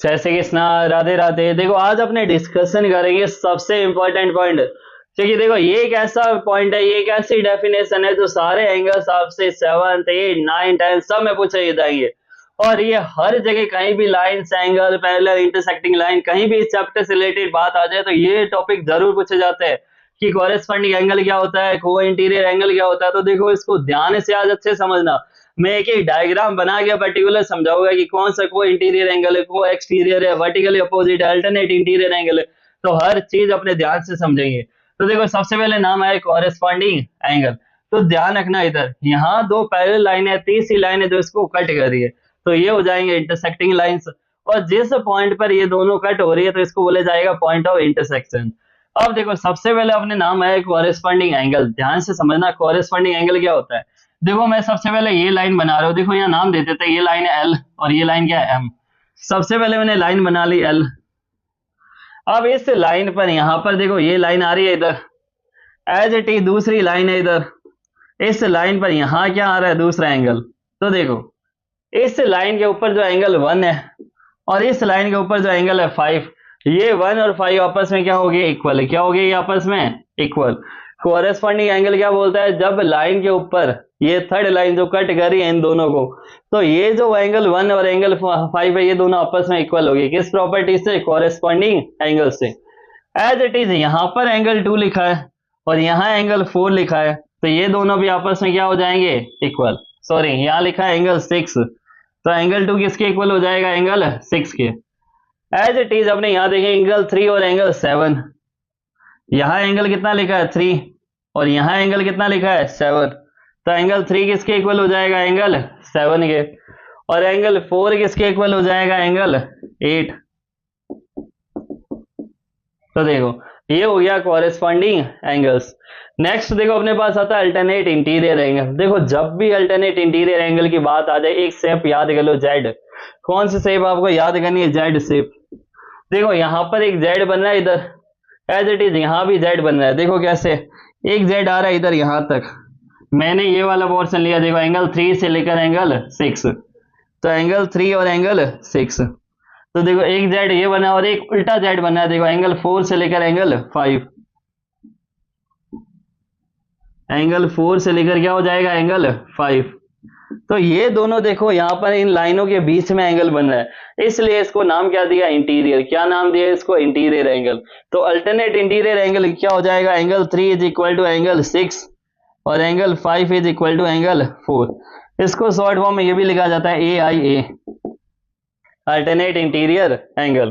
जैसे कि स्ना राधे राधे। देखो आज अपने डिस्कशन करेंगे सबसे इंपॉर्टेंट पॉइंट, क्योंकि देखो ये एक ऐसा पॉइंट है, ये एक ऐसी डेफिनेशन है जो सारे एंगल्स आपसे 7th 8 9 10 सब में पूछे जाएंगे। और ये हर जगह कहीं भी line angle parallel intersecting line कहीं भी इस चैप्टर से रिलेटेड बात आ जाए तो ये टॉपिक जरूर पूछे जाते हैं कि कॉरेस्पॉन्डिंग एंगल क्या होता है, को इंटीरियर एंगल क्या होता है। तो देखो इसको ध्यान से आज अच्छे समझना। मैं एक एक डायग्राम बना के पर्टिकुलर समझाऊंगा कि कौन सा को इंटीरियर एंगल है, को एक्सटीरियर है, वर्टिकली अपोजिट है, अल्टरनेट इंटीरियर एंगल है। तो हर चीज अपने ध्यान से समझेंगे। तो देखो सबसे पहले नाम है कॉरेस्पॉन्डिंग एंगल। तो ध्यान रखना इधर यहाँ दो पैरेलल लाइन है, तीसरी लाइन है जो इसको कट कर रही है, तो ये हो जाएंगे इंटरसेक्टिंग लाइंस। और जिस पॉइंट पर ये दोनों कट हो रही है तो इसको बोला जाएगा पॉइंट ऑफ इंटरसेक्शन। अब देखो सबसे पहले अपने नाम है कॉरेस्पॉन्डिंग एंगल। ध्यान से समझना कॉरेस्पॉन्डिंग एंगल क्या होता है। देखो मैं सबसे पहले ये लाइन बना रहा हूँ, देखो यहाँ नाम देते थे, ये लाइन है एल और ये लाइन क्या है एम। सबसे पहले मैंने लाइन बना ली एल। अब इस लाइन पर यहाँ पर देखो ये लाइन आ रही है इधर, एज इट इज दूसरी लाइन है इधर। इस लाइन पर यहाँ क्या आ रहा है, दूसरा एंगल। तो देखो इस लाइन के ऊपर जो एंगल 1 है और इस लाइन के ऊपर जो एंगल है 5, ये 1 और 5 आपस में क्या हो गए, इक्वल है। क्या हो गए ये आपस में, इक्वल। कोरेस्पॉन्डिंग एंगल क्या बोलता है, जब लाइन के ऊपर ये थर्ड लाइन जो कट कर रही है इन दोनों को, तो ये जो एंगल 1 और एंगल 5 है ये दोनों आपस में इक्वल हो गए। किस प्रॉपर्टी से, कोरेस्पॉन्डिंग एंगल से। एज इट इज यहाँ पर एंगल 2 लिखा है और यहाँ एंगल 4 लिखा है, तो ये दोनों भी आपस में क्या हो जाएंगे, इक्वल। सॉरी यहाँ लिखा है एंगल 6, तो एंगल 2 किसके इक्वल हो जाएगा, एंगल 6 के। एज इट इज अपने यहाँ देखें एंगल 3 और एंगल 7। यहाँ एंगल कितना लिखा है 3 और यहाँ एंगल कितना लिखा है 7, तो एंगल 3 किसके इक्वल हो जाएगा, एंगल 7 के। और एंगल 4 किसके इक्वल हो जाएगा, एंगल 8। तो देखो ये हो गया कॉरेस्पॉन्डिंग एंगल्स। नेक्स्ट देखो अपने पास आता है अल्टरनेट इंटीरियर एंगल। देखो जब भी अल्टरनेट इंटीरियर एंगल की बात आ जाए एक शेप याद कर लो, जेड। कौन सी शेप आपको याद करनी है, जेड शेप। देखो यहाँ पर एक जेड बन रहा है इधर, एज इट इज यहाँ भी जेड बन रहा है। देखो कैसे, एक जेड आ रहा है इधर यहाँ तक, मैंने ये वाला पोर्शन लिया। देखो एंगल 3 से लेकर एंगल 6, तो एंगल 3 और एंगल 6। तो देखो एक जेड ये बना और एक उल्टा जेड बना है। देखो एंगल 4 से लेकर एंगल 5, एंगल 4 से लेकर क्या हो जाएगा, एंगल 5। तो ये दोनों देखो यहाँ पर इन लाइनों के बीच में एंगल बन रहा है, इसलिए इसको नाम क्या दिया, इंटीरियर। क्या नाम दिया इसको, इंटीरियर एंगल। तो अल्टरनेट इंटीरियर एंगल क्या हो जाएगा, angle 3 is equal to angle 6 और angle 5 is equal to angle 4। इसको शॉर्ट फॉर्म में ये भी लिखा जाता है AIA, अल्टरनेट इंटीरियर एंगल।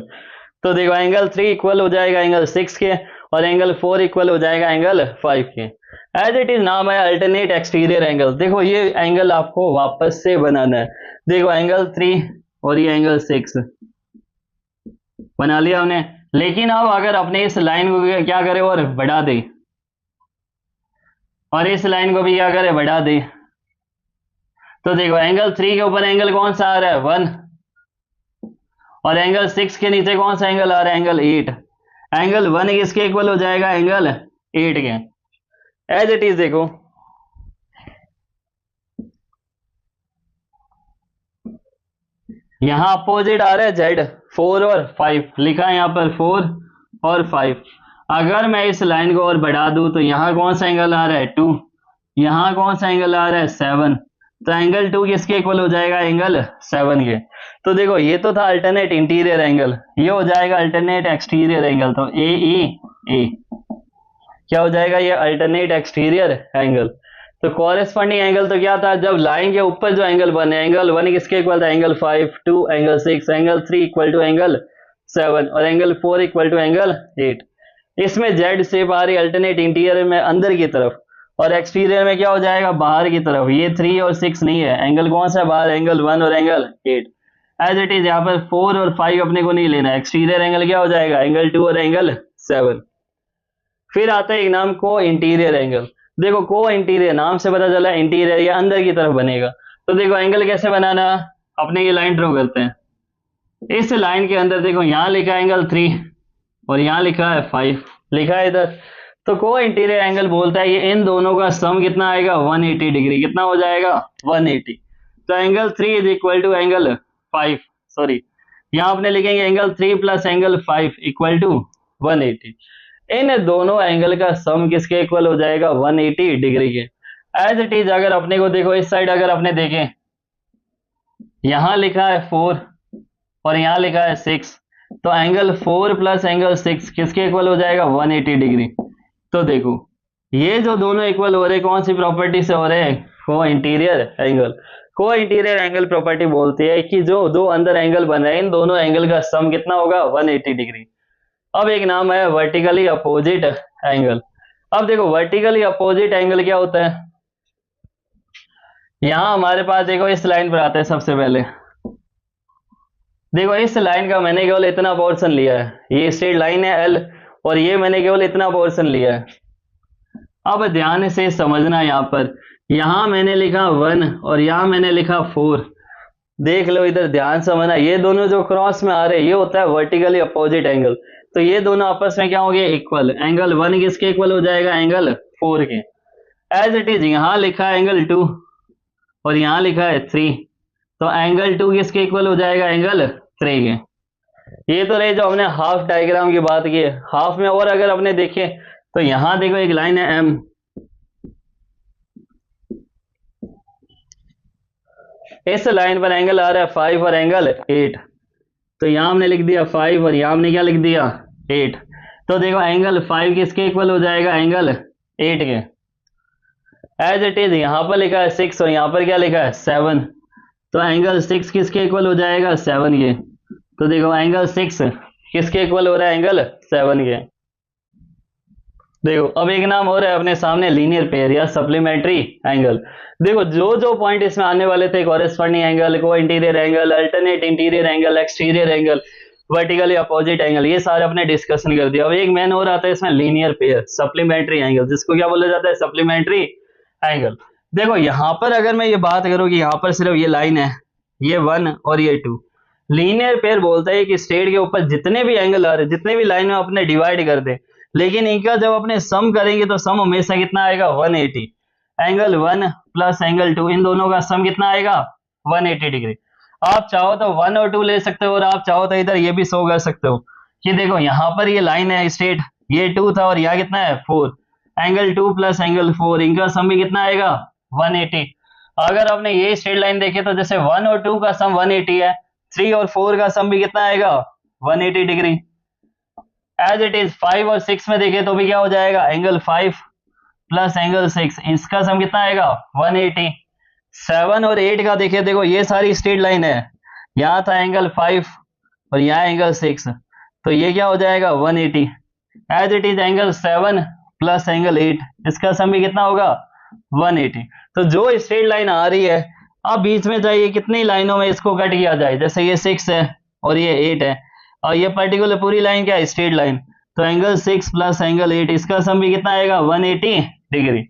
तो देखो एंगल 3 इक्वल हो जाएगा एंगल 6 के और एंगल 4 इक्वल हो जाएगा एंगल 5 के। एज इट इज नाम है अल्टरनेट एक्सटीरियर एंगल। देखो ये एंगल आपको वापस से बनाना है। देखो एंगल 3 और ये एंगल 6 बना लिया हमने, लेकिन अब अगर अपने इस लाइन को क्या करें और बढ़ा दे, और इस लाइन को भी क्या करें, बढ़ा दे, तो देखो एंगल 3 के ऊपर एंगल कौन सा आ रहा है, 1, और एंगल 6 के नीचे कौन सा एंगल आ रहा है, एंगल 8। एंगल 1 किसके इक्वल हो जाएगा, एंगल 8 के। एज इट इज देखो यहां अपोजिट आ रहा है जेड, 4 और 5 लिखा है यहाँ पर, 4 और 5। अगर मैं इस लाइन को और बढ़ा दूं तो यहाँ कौन सा एंगल आ रहा है, 2, यहाँ कौन सा एंगल आ रहा है, 7। तो एंगल 2 किसके इक्वल हो जाएगा, एंगल 7 के। तो देखो ये तो था अल्टरनेट इंटीरियर एंगल, ये हो जाएगा अल्टरनेट एक्सटीरियर एंगल। तो AEA क्या हो जाएगा, ये अल्टरनेट एक्सटीरियर एंगल। तो कॉरेस्पॉन्डिंग एंगल तो क्या था, जब लाइन के ऊपर जो एंगल बने, एंगल 1 किसके इक्वल था, angle 5, 2 angle 6, angle 3 equal to angle 7 और एंगल 4 इक्वल टू एंगल 8। इसमें जेड शेप आ रही अल्टरनेट इंटीरियर में अंदर की तरफ, और एक्सटीरियर में क्या हो जाएगा, बाहर की तरफ। ये 3 और 6 नहीं है, एंगल कौन सा बाहर, एंगल 1 और एंगल 8। एज इट इज यहाँ पर 4 और 5 अपने को नहीं लेना है, एक्सटीरियर एंगल क्या हो जाएगा, एंगल 2 और एंगल 7। फिर आता है एक नाम को इंटीरियर एंगल। देखो को इंटीरियर नाम से पता चला इंटीरियर या अंदर की तरफ बनेगा। तो देखो एंगल कैसे बनाना, अपने ये लाइन ड्रॉ करते हैं। इस लाइन के अंदर देखो यहाँ लिखा है एंगल 3 और यहाँ लिखा है 5 लिखा है इधर। तो को इंटीरियर एंगल बोलता है कि इन दोनों का सम कितना आएगा, 180 डिग्री। कितना हो जाएगा, 180। तो angle 3 is equal to angle 5, sorry यहाँ आपने लिखेंगे angle 3 plus angle 5 equal to 180। इन दोनों एंगल का सम किसके इक्वल हो जाएगा? 180 डिग्री के। एज इट इज अगर अपने को देखो इस साइड अगर अपने देखें, यहां लिखा है 4 और यहां लिखा है 6, तो एंगल 4 प्लस एंगल 6 किसके इक्वल हो जाएगा? 180 डिग्री। तो देखो ये जो दोनों इक्वल हो रहे कौन सी प्रॉपर्टी से हो रहे हैं? को इंटीरियर एंगल। को इंटीरियर एंगल प्रॉपर्टी बोलती है कि जो दो अंदर एंगल बन रहे हैं इन दोनों एंगल का सम कितना होगा? 180 डिग्री। अब एक नाम है वर्टिकली अपोजिट एंगल। अब देखो वर्टिकली अपोजिट एंगल क्या होता है? यहां हमारे पास देखो इस लाइन पर आते हैं। सबसे पहले देखो इस लाइन का मैंने केवल इतना पोर्शन लिया है, ये स्ट्रेट लाइन है एल, और ये मैंने केवल इतना पोर्शन लिया है। अब ध्यान से समझना, यहां मैंने लिखा 1 और यहां मैंने लिखा 4। देख लो इधर ध्यान से समझना, ये दोनों जो क्रॉस में आ रहे हैं ये होता है वर्टिकली अपोजिट एंगल। तो ये दोनों आपस में क्या हो गए? इक्वल। एंगल 1 किसके इक्वल हो जाएगा? एंगल 4 के। एज इट इज यहां लिखा है एंगल 2 और यहां लिखा है 3, तो एंगल 2 किसके इक्वल हो जाएगा? एंगल 3 के। ये तो रहे जो हमने हाफ डायग्राम की बात की है। हाफ में और अगर अपने देखे तो यहां देखो एक लाइन है एम, इस लाइन पर एंगल आ रहा है 5 और एंगल 8, तो यहां हमने लिख दिया 5 और यहां हमने क्या लिख दिया? 8। तो देखो एंगल 5 किसके इक्वल हो जाएगा? एंगल 8 के। एज इट इज यहां पर लिखा है 6 और यहां पर क्या लिखा है? 7, तो एंगल 6 किसके इक्वल हो जाएगा? 7 के। तो देखो एंगल 6 किसके इक्वल हो रहा है? एंगल 7 के। देखो अब एक नाम और है अपने सामने लीनियर पेयर या सप्लीमेंट्री एंगल। देखो जो जो पॉइंट इसमें आने वाले थे, कॉरेस्पॉन्डिंग एंगल, को interior angle, alternate interior angle, exterior angle, vertically opposite angle, ये सारे अपने डिस्कशन कर दिया। अब एक मेन और आता है इसमें लीनियर पेयर सप्लीमेंट्री एंगल, जिसको क्या बोला जाता है? Supplementary angle. देखो यहां पर अगर मैं ये बात करूं कि यहां पर सिर्फ ये लाइन है, ये 1 और ये 2, लीनियर पेयर बोलता है कि स्ट्रेट के ऊपर जितने भी एंगल आ रहे, जितने भी लाइन में अपने डिवाइड कर दे, लेकिन इनका जब अपने सम करेंगे तो सम हमेशा कितना आएगा? 180। एंगल 1 प्लस एंगल 2 इन दोनों का सम कितना आएगा? 180 डिग्री। आप चाहो तो 1 और 2 ले सकते हो और आप चाहो तो इधर ये भी शो कर सकते हो कि देखो यहां पर ये लाइन है स्ट्रेट, ये 2 था और यहाँ कितना है? 4। एंगल 2 प्लस एंगल 4 इनका सम भी कितना आएगा? 180। अगर आपने ये स्ट्रेट लाइन देखे तो जैसे 1 और 2 का सम 180 है, 3 और 4 का सम भी कितना आएगा? 180 डिग्री। एज इट इज 5 और 6 में देखे तो भी क्या हो जाएगा? एंगल 5 प्लस एंगल 6 इसका सम कितना आएगा? 180। 7 और 8 का देखे, देखो ये सारी स्ट्रेट लाइन है, यहाँ था एंगल 5 और यहाँ एंगल 6, तो ये क्या हो जाएगा? 180। As it is angle 7 plus angle 8 इसका सम भी कितना होगा? 180। तो जो स्ट्रेट लाइन आ रही है, अब बीच में चाहिए कितनी लाइनों में इसको कट किया जाए, जैसे ये 6 है और ये 8 है और ये पर्टिकुलर पूरी लाइन क्या है? Straight line. तो एंगल 6 प्लस एंगल 8 इसका सम भी कितना आएगा? 180 डिग्री।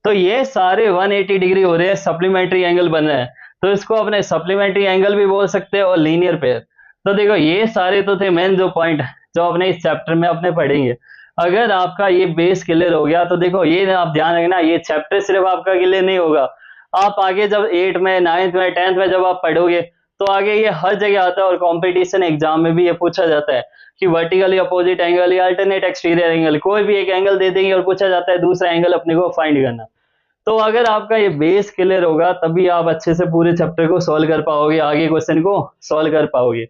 तो ये सारे 180 डिग्री हो रहे हैं, सप्लीमेंट्री एंगल बन रहे हैं, तो इसको अपने सप्लीमेंट्री एंगल भी बोल सकते हैं और लीनियर पेयर। तो देखो ये सारे तो थे मेन जो पॉइंट जो अपने इस चैप्टर में अपने पढ़ेंगे। अगर आपका ये बेस क्लियर हो गया तो देखो ये आप ध्यान रखना, ये चैप्टर सिर्फ आपका क्लियर नहीं होगा, आप आगे जब 8 में, 9th में, 10th में जब आप पढ़ोगे तो आगे ये हर जगह आता है और कंपटीशन एग्जाम में भी ये पूछा जाता है कि वर्टिकली अपोजिट एंगल या अल्टरनेट एक्सटीरियर एंगल, कोई भी एक एंगल दे देंगे और पूछा जाता है दूसरा एंगल अपने को फाइंड करना। तो अगर आपका ये बेस क्लियर होगा तभी आप अच्छे से पूरे चैप्टर को सॉल्व कर पाओगे, आगे क्वेश्चन को सॉल्व कर पाओगे।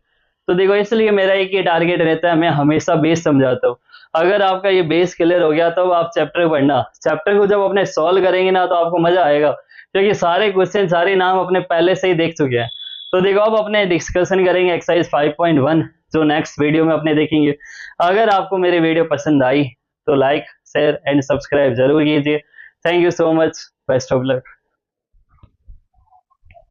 तो देखो इसलिए मेरा एक ही टारगेट रहता है, मैं हमेशा बेस समझाता हूँ। अगर आपका ये बेस क्लियर हो गया तो आप चैप्टर पढ़ना, चैप्टर को जब अपने सॉल्व करेंगे ना तो आपको मजा आएगा, क्योंकि सारे क्वेश्चन, सारे नाम अपने पहले से ही देख चुके हैं। तो देखो अब अपने डिस्कशन करेंगे एक्सरसाइज 5.1 जो नेक्स्ट वीडियो में अपने देखेंगे। अगर आपको मेरी वीडियो पसंद आई तो लाइक, शेयर एंड सब्सक्राइब जरूर कीजिए। Thank you so much, best of luck.